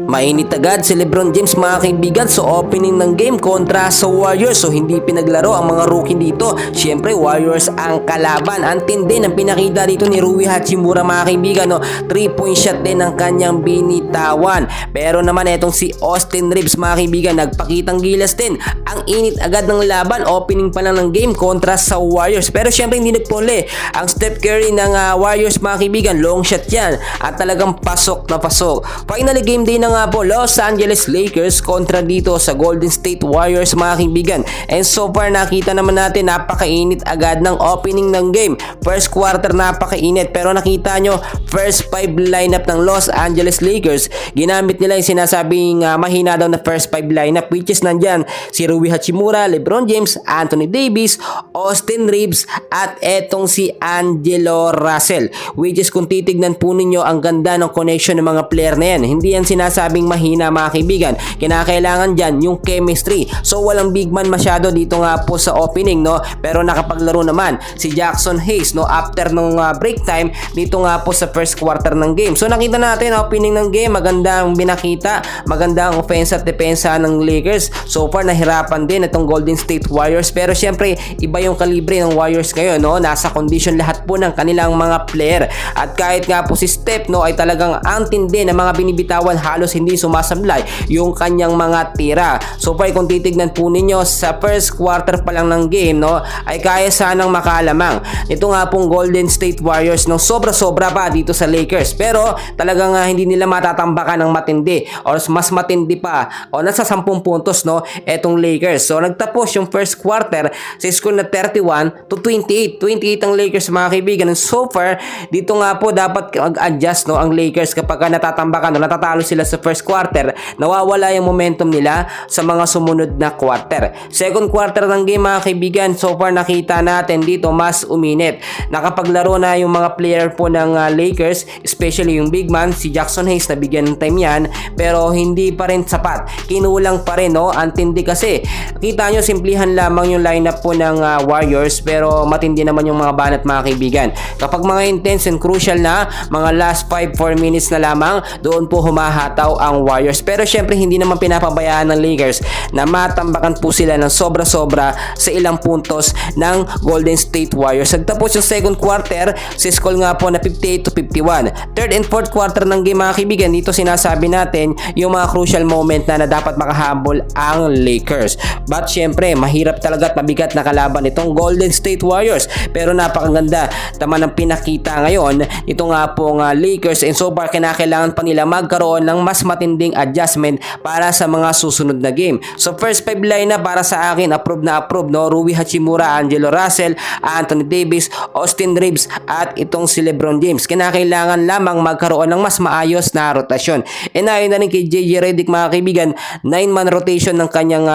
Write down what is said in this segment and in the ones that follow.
Mainit agad si Lebron James mga kaibigan sa opening ng game kontra sa Warriors. So hindi pinaglaro ang mga rookie dito. Siyempre Warriors ang kalaban. Ang tindi ng pinakita dito ni Rui Hachimura mga kaibigan. No? 3-point shot din ang kanyang binitawan. Pero naman etong si Austin Reeves mga kaibigan, nagpakitang gilas din. Ang init agad ng laban. Opening pa lang ng game kontra sa Warriors. Pero siyempre hindi nagpuli ang Steph Curry ng Warriors mga kaibigan. Long shot yan. At talagang pasok na pasok. Finally game day ng nga po Los Angeles Lakers kontra dito sa Golden State Warriors mga kaibigan. And so far nakita naman natin napakainit agad ng opening ng game. First quarter napakainit pero nakita nyo first 5 lineup ng Los Angeles Lakers, ginamit nila yung sinasabing mahina daw na first 5 lineup, which is nandyan si Rui Hachimura, LeBron James, Anthony Davis, Austin Reeves at etong si Angelo Russell, which is kung titignan po ninyo ang ganda ng connection ng mga player na yan. Hindi yan sinasabing mahina mga kaibigan. Kinakailangan dyan yung chemistry. So walang big man masyado dito nga po sa opening, no? Pero nakapaglaro naman si Jackson Hayes, no? After nung break time dito nga po sa first quarter ng game. So nakita natin opening ng game, maganda ang binakita, maganda ang offense at depensa ng Lakers. So far nahirapan din itong Golden State Warriors, pero syempre iba yung kalibre ng Warriors ngayon, no? Nasa condition lahat po ng kanilang mga player. At kahit nga po si Steph, no, ay talagang ang tindi ng mga binibitawan, halos hindi sumasablay yung kanyang mga tira. So far kung titignan po ninyo sa first quarter pa lang ng game, no, ay kaya sanang makalamang ito nga pong Golden State Warriors ng sobra-sobra pa dito sa Lakers. Pero talagang hindi nila matatambakan ng matindi or mas matindi pa o nasa 10 puntos, no, etong Lakers. So nagtapos yung first quarter sa score na 31-28. 28 ang Lakers mga kaibigan. And so far dito nga po dapat mag-adjust, no, ang Lakers kapag natatambakan o natatalo sila sa first quarter, nawawala yung momentum nila sa mga sumunod na quarter. Second quarter ng game mga kaibigan, so far nakita natin dito mas uminit. Nakapaglaro na yung mga player po ng Lakers, especially yung big man, si Jackson Hayes, nabigyan ng time yan, pero hindi pa rin sapat. Kinulang pa rin, no? Antindi kasi. Kita nyo, simplihan lamang yung lineup po ng Warriors, pero matindi naman yung mga banat mga kaibigan. Kapag mga intense and crucial na, mga last 5-4 minutes na lamang, doon po humahataw ang Warriors. Pero syempre hindi naman pinapabayaan ng Lakers na matambakan po sila ng sobra-sobra sa ilang puntos ng Golden State Warriors. Nagtapos yung second quarter, si score nga po na 58-51. Third and fourth quarter ng game mga kaibigan, dito sinasabi natin yung mga crucial moment na dapat makahabol ang Lakers. But syempre mahirap talaga at mabigat na kalaban itong Golden State Warriors. Pero napakaganda naman ang pinakita ngayon ito nga pong Lakers, and so far kinakailangan pa nila magkaroon ng mas matinding adjustment para sa mga susunod na game. So first 5 lineup para sa akin approve na approve, no? Rui Hachimura, Angelo Russell, Anthony Davis, Austin Reeves at itong si LeBron James. Kinakailangan lamang magkaroon ng mas maayos na rotasyon. And ayon na rin kay JJ Redick mga kaibigan, 9-man rotation ng kanyang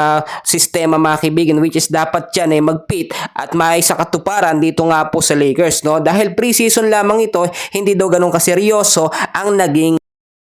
sistema mga kaibigan, which is dapat yan ay mag-fit at may sa katuparan dito nga po sa Lakers, no? Dahil preseason lamang ito, hindi daw ganun kaseryoso ang naging